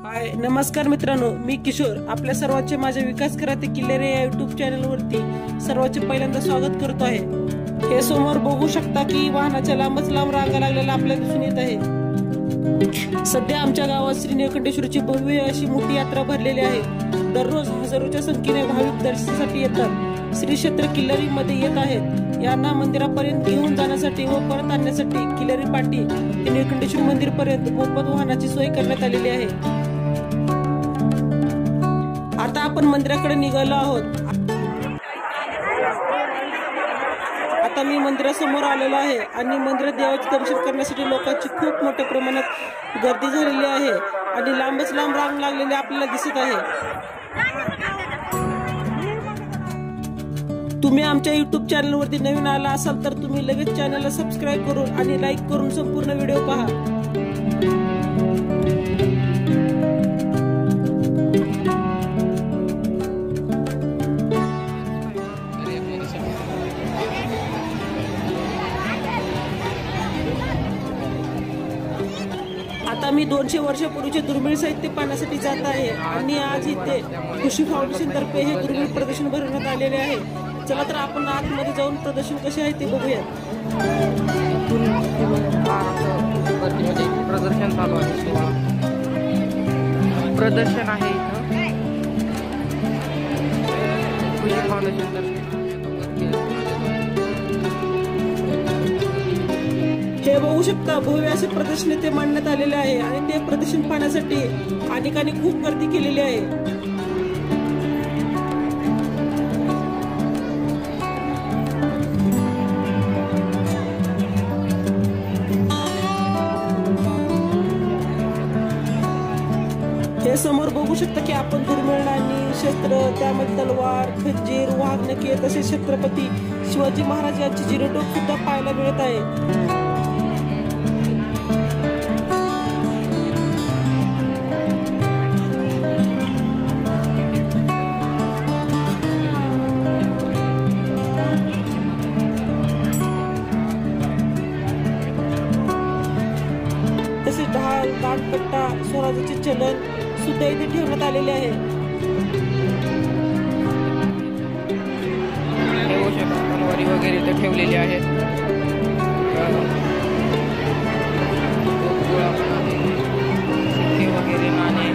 हाय नमस्कार मित्रांनो, मी किशोर आपल्या सर्वांचे माझ्या विकास कराते किल्लेरे या युट्यूब चॅनल वरती सर्वांचे पहिल्यांदा स्वागत करतो आहे। हे समोर बघू शकता की वाहनाच्या लांबच लांब रांगा लागलेल्या आपल्याला दिसून येत आहे। सध्या आमच्या गावात श्री निळकंठेश्वरची भव्य अशी मोठी यात्रा भरलेली आहे। दररोज हजारोच्या संख्येने भाविक दर्शनासाठी येतात। श्री क्षेत्र किल्लारी मध्ये येत आहेत। यांना मंदिरापर्यंत घेऊन जाण्यासाठी व परत आणण्यासाठी किल्लारी पाटी ते निळकंठेश्वर मंदिर पर्यंत मोफत वाहनाची सोय करण्यात आलेली आहे। आता आपण मंदिराकडे निघालो आहोत। आता मी मंदिरासमोर आलेलो आहे आणि मंदिरात देवाचे दर्शन करण्यासाठी लोकांची खूप मोठ्या प्रमाणात गर्दी झालेली आहे आणि लांबच लांब रांग लागलेली आपल्याला दिसत आहे। तुम्ही आमच्या YouTube चॅनल वरती नवीन आला असाल तर तुम्ही लगेच चॅनलला सबस्क्राइब करून आणि लाईक करून संपूर्ण व्हिडिओ पहा। आता मी 200 वर्षापूर्वीचे दुर्मिळ साहित्य पाहण्यासाठी जात आहे आणि आज इथे खुशी फाउंडेशन तर्फे हे दुर्मिळ प्रदर्शन भरवण्यात आलेले आहे। चला तर आपण आतमध्ये जाऊन प्रदर्शन कसे आहे ते बघूया। प्रदर्शन चालू आहे, प्रदर्शन आहे खुशी फाउंडेशन तर्फे। हे बघू शकता भव्य असे प्रदर्शन इथे मांडण्यात आलेले आहे आणि ते प्रदर्शन पाहण्यासाठी अनेकांनी खूप गर्दी केलेली आहे। हे समोर बघू शकता की आपण दुर्मिळ नाणी, शस्त्र, त्यामध्ये तलवार, खंजीर, वाघनखे तसेच छत्रपती शिवाजी महाराज यांची जिरेटोप सुद्धा पाहायला मिळत आहे। तसेच ढाल, दांडपट्टा, स्वराजाचे चलन सुद्धा इथे ठेवण्यात आलेले आहे। तलवारी वगैरे इथे ठेवलेली आहेत। वगैरे नाणे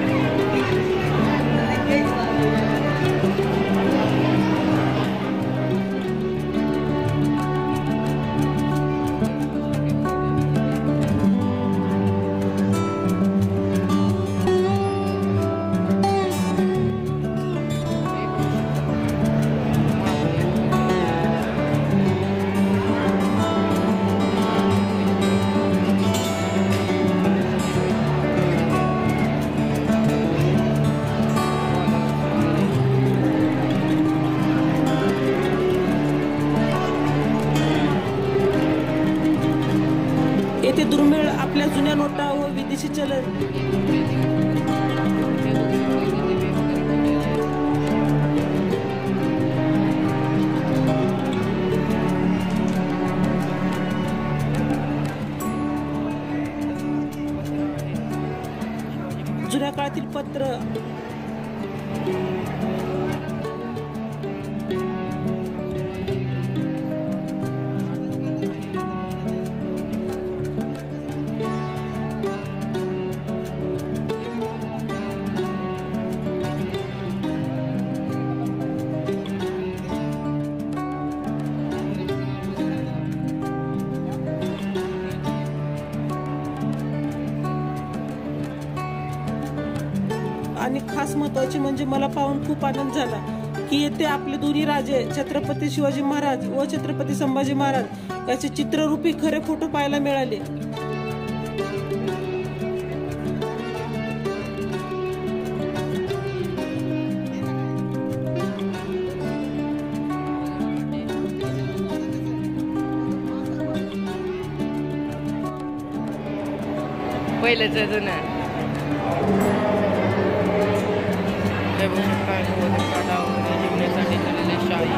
येथे दुर्मिळ आपल्या जुन्या नोटा व विदेशी चलन जुन्या काळातील पत्र आणि खास महत्वाचे म्हणजे मला पाहून खूप आनंद झाला की येथे आपले दोन्ही राजे छत्रपती शिवाजी महाराज व छत्रपती संभाजी महाराज याचे चित्ररूपी खरे फोटो पाहायला मिळाले। पहिलेच जुनं जिंकण्यासाठी झालेले शाही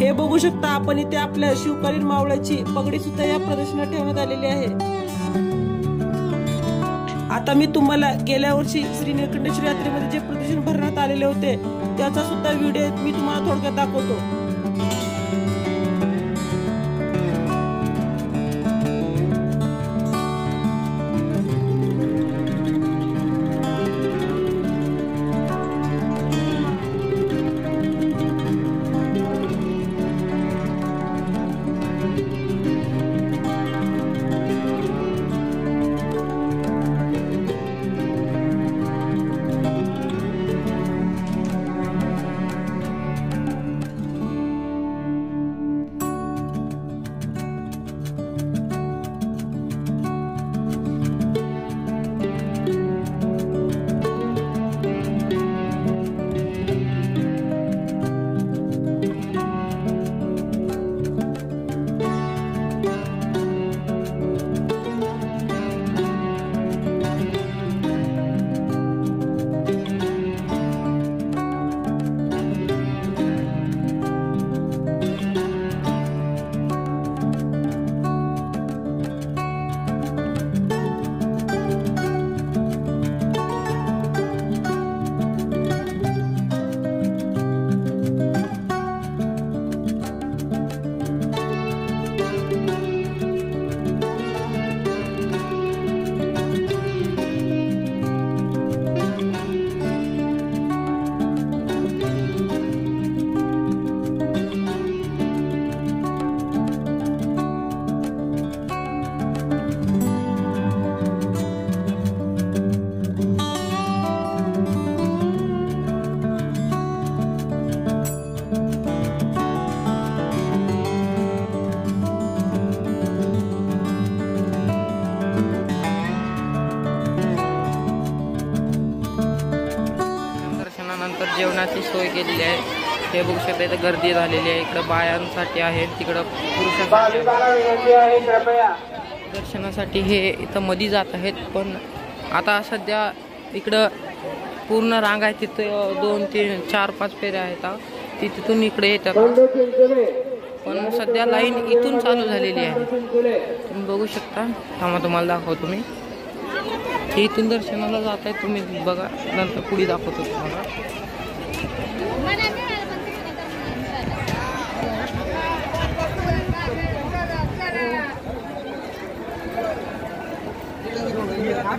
हे बघू शकता आपण इथे आपल्या शिवकालीन मावळ्याची पगडी सुद्धा या प्रदर्शनात ठेवण्यात आलेली आहे। आता मी तुम्हाला गेल्या वर्षी श्री नीलकंठेश्वर यात्रेमध्ये जे प्रदर्शन भरण्यात आलेले होते त्याचा सुद्धा व्हिडिओ मी तुम्हाला थोडक्यात दाखवतो। नंतर जेवणाची सोय केलेली आहे। हे बघू शकता इथं गर्दी झालेली आहे। इकडं बायांसाठी आहे, तिकडं पुरुषांसाठी दर्शनासाठी हे इथं मध्ये जात आहेत। पण आता सध्या इकडं पूर्ण रांग आहे, तिथं 2, 3, 4, 5 फेऱ्या आहेत, ती तिथून इकडे येतात। पण सध्या लाईन इथून चालू झालेली आहे, तुम्ही बघू शकता। थांबा तुम्हाला दाखवतो मी, इथून दर्शनाला जात आहे, तुम्ही बघा, नंतर पुढे दाखवतो तुम्हाला।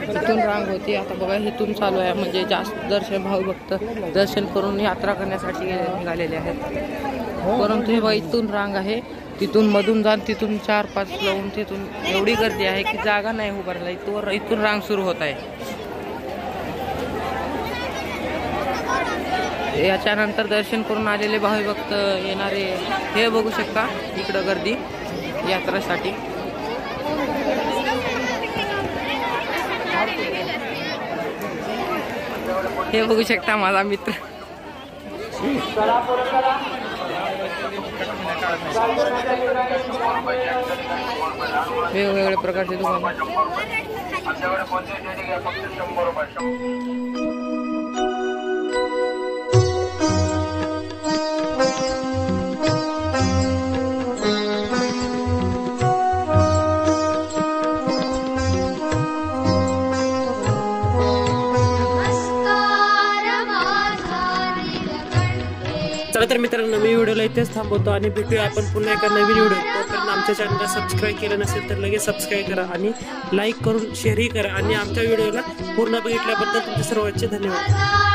इथून रांग होती, आता बघा इथून चालू आहे, म्हणजे जास्त दर्शन भाविभक्त दर्शन करून यात्रा करण्यासाठी निघालेले आहेत। परंतु हे बघा इथून रांग आहे, तिथून मधून जाऊन तिथून 4-5 लावून तिथून एवढी गर्दी आहे की जागा नाही उभारला, इथून रांग सुरू होत आहे। याच्यानंतर दर्शन करून आलेले भाविभक्त येणारे हे बघू शकता, इकडं गर्दी यात्रेसाठी। हे बघू शकता माझा मित्र, वेगवेगळ्या प्रकारचे दुकान। चला तर मित्रांनो, मी व्हिडिओला इथेच थांबवतो आणि भेटूया आपण पुन्हा एका नवीन व्हिडिओ। तोपर्यंत आमच्या चॅनलला सबस्क्राईब केलं नसेल तर लगेच सबस्क्राईब करा आणि लाईक करून शेअरही करा, आणि आमच्या व्हिडिओला पूर्ण बघितल्याबद्दल तुमचे सर्वांचे धन्यवाद।